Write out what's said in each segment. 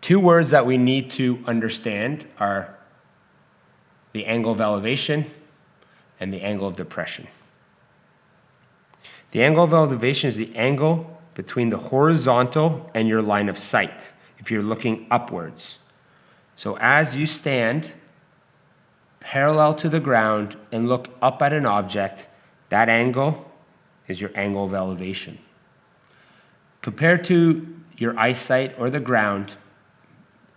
Two words that we need to understand are the angle of elevation and the angle of depression. The angle of elevation is the angle between the horizontal and your line of sight if you're looking upwards. So as you stand parallel to the ground and look up at an object, that angle is your angle of elevation. Compared to your eyesight or the ground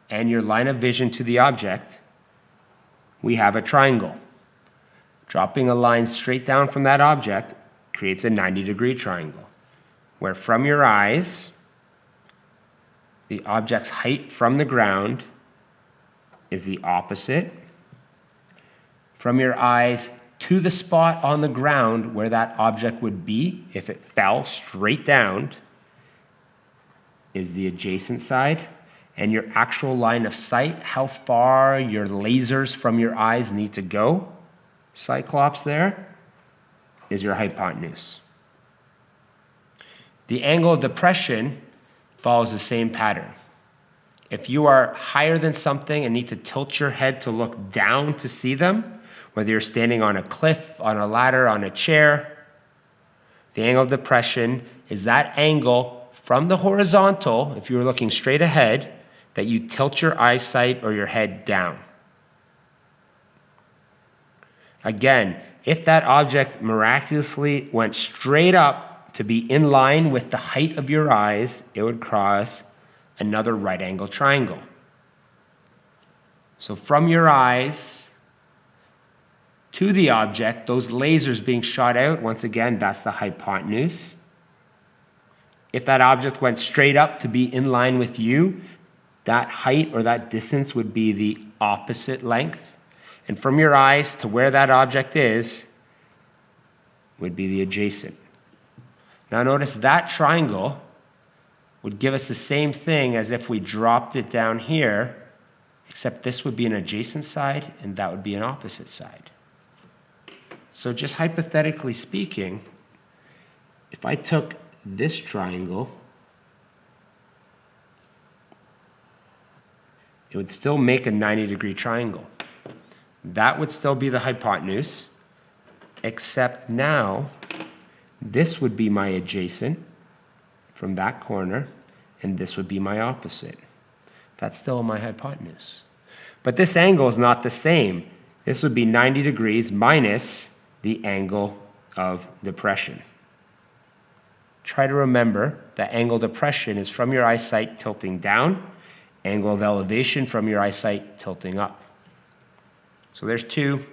and your line of vision to the object, we have a triangle. Dropping a line straight down from that object creates a 90-degree triangle, where from your eyes, the object's height from the ground is the opposite. From your eyes to the spot on the ground where that object would be if it fell straight down is the adjacent side. And your actual line of sight, how far your lasers from your eyes need to go, Cyclops there, is your hypotenuse. The angle of depression follows the same pattern. If you are higher than something and need to tilt your head to look down to see them, whether you're standing on a cliff, on a ladder, on a chair, the angle of depression is that angle from the horizontal, if you were looking straight ahead, that you tilt your eyesight or your head down. Again, if that object miraculously went straight up to be in line with the height of your eyes, it would cause another right angle triangle. So from your eyes to the object, those lasers being shot out, once again, that's the hypotenuse. If that object went straight up to be in line with you, that height or that distance would be the opposite length. And from your eyes to where that object is would be the adjacent. Now notice that triangle would give us the same thing as if we dropped it down here, except this would be an adjacent side and that would be an opposite side. So just hypothetically speaking, if I took this triangle, it would still make a 90-degree triangle. That would still be the hypotenuse, except now this would be my adjacent from that corner, and this would be my opposite. That's still my hypotenuse. But this angle is not the same. This would be 90 degrees minus the angle of depression. Try to remember that angle of depression is from your eyesight tilting down, angle of elevation from your eyesight tilting up. So there's two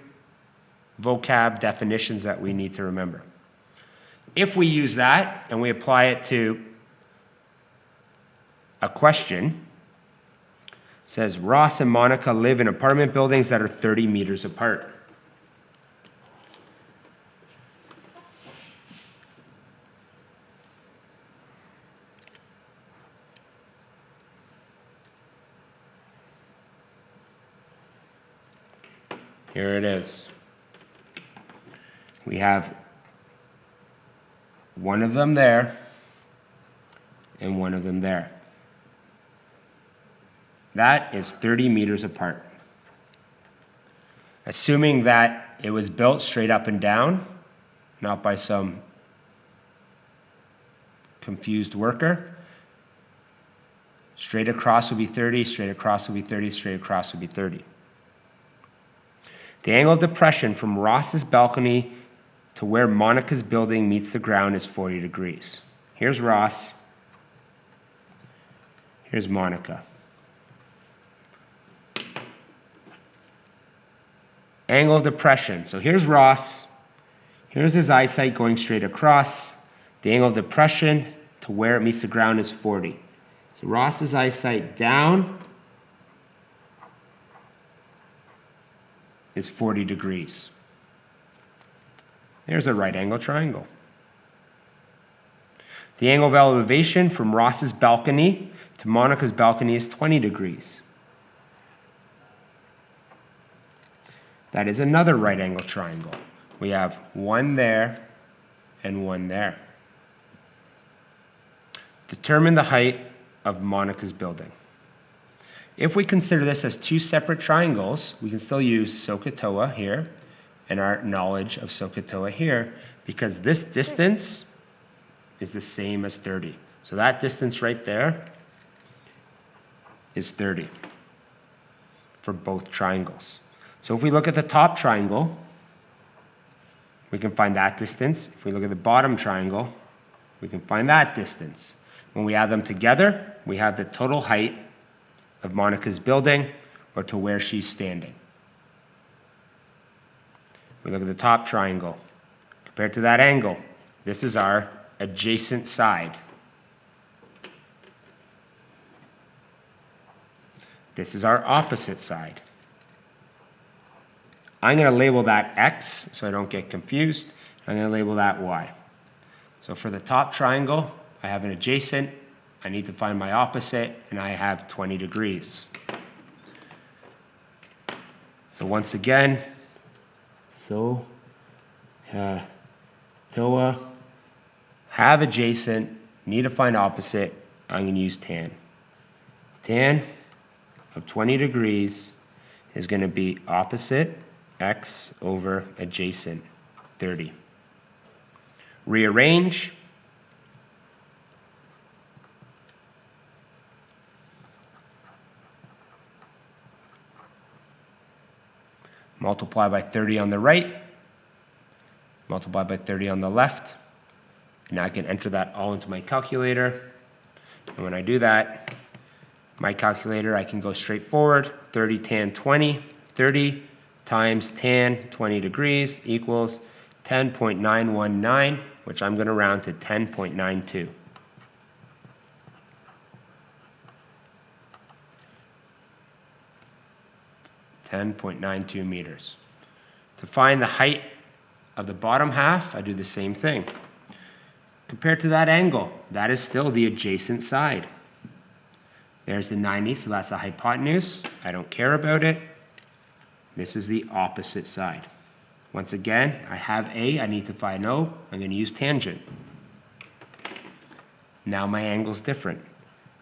vocab definitions that we need to remember. If we use that and we apply it to a question, it says Ross and Monica live in apartment buildings that are 30 meters apart. Here it is. We have one of them there and one of them there. That is 30 meters apart. Assuming that it was built straight up and down, not by some confused worker, straight across would be 30, straight across would be 30, straight across would be 30. The angle of depression from Ross's balcony to where Monica's building meets the ground is 40 degrees. Here's Ross. Here's Monica. Angle of depression. So here's Ross. Here's his eyesight going straight across. The angle of depression to where it meets the ground is 40. So Ross's eyesight down is 40 degrees. There's a right angle triangle. The angle of elevation from Ross's balcony to Monica's balcony is 20 degrees. That is another right angle triangle. We have one there and one there. Determine the height of Monica's building. If we consider this as two separate triangles, we can still use SOH CAH TOA here and our knowledge of SOH CAH TOA here, because this distance is the same as 30. So that distance right there is 30 for both triangles. So if we look at the top triangle, we can find that distance. If we look at the bottom triangle, we can find that distance. When we add them together, we have the total height of Monica's building, or to where she's standing. We look at the top triangle. Compared to that angle, this is our adjacent side. This is our opposite side. I'm going to label that X so I don't get confused. I'm going to label that Y. So for the top triangle, I have an adjacent. I need to find my opposite, and I have 20 degrees. So once again, SOH CAH TOA, have adjacent, need to find opposite. I'm going to use tan. Tan of 20 degrees is going to be opposite X over adjacent 30. Rearrange. Multiply by 30 on the right, multiply by 30 on the left, and now I can enter that all into my calculator. And when I do that, my calculator, I can go straight forward. 30 tan 20, 30 times tan 20 degrees equals 10.919, which I'm going to round to 10.92. .92 meters. To find the height of the bottom half, I do the same thing. Compared to that angle, that is still the adjacent side. There's the 90, so that's the hypotenuse. I don't care about it. This is the opposite side. Once again, I have A, I need to find O. I'm going to use tangent. Now my angle's different.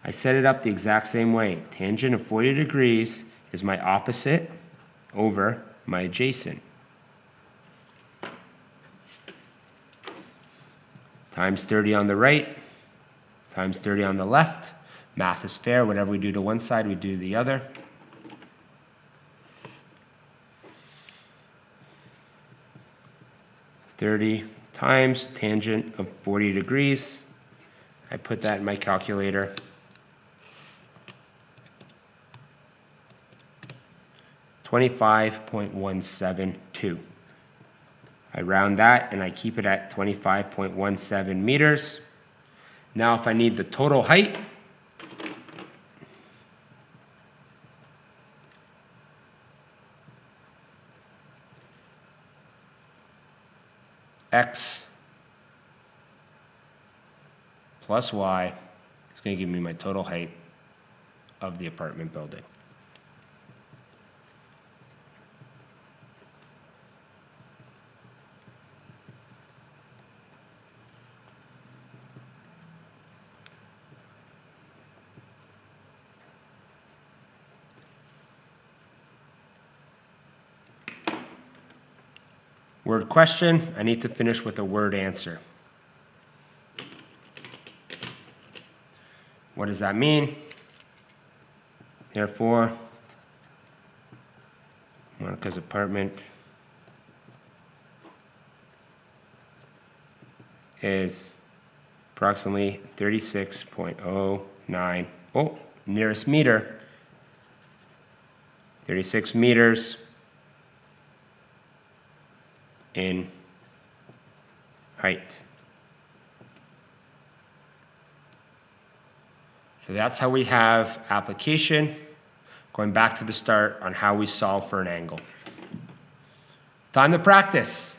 I set it up the exact same way. Tangent of 40 degrees is my opposite over my adjacent. Times 30 on the right, times 30 on the left. Math is fair. Whatever we do to one side, we do to the other. .30 times tangent of 40 degrees. I put that in my calculator. .25.172. I round that and I keep it at 25.17 meters. Now if I need the total height, X plus Y is going to give me my total height of the apartment building. Word question, I need to finish with a word answer. What does that mean? Therefore, Monica's apartment is approximately 36.09, nearest meter, 36 meters in height. So that's how we have application. Going back to the start on how we solve for an angle. Time to practice.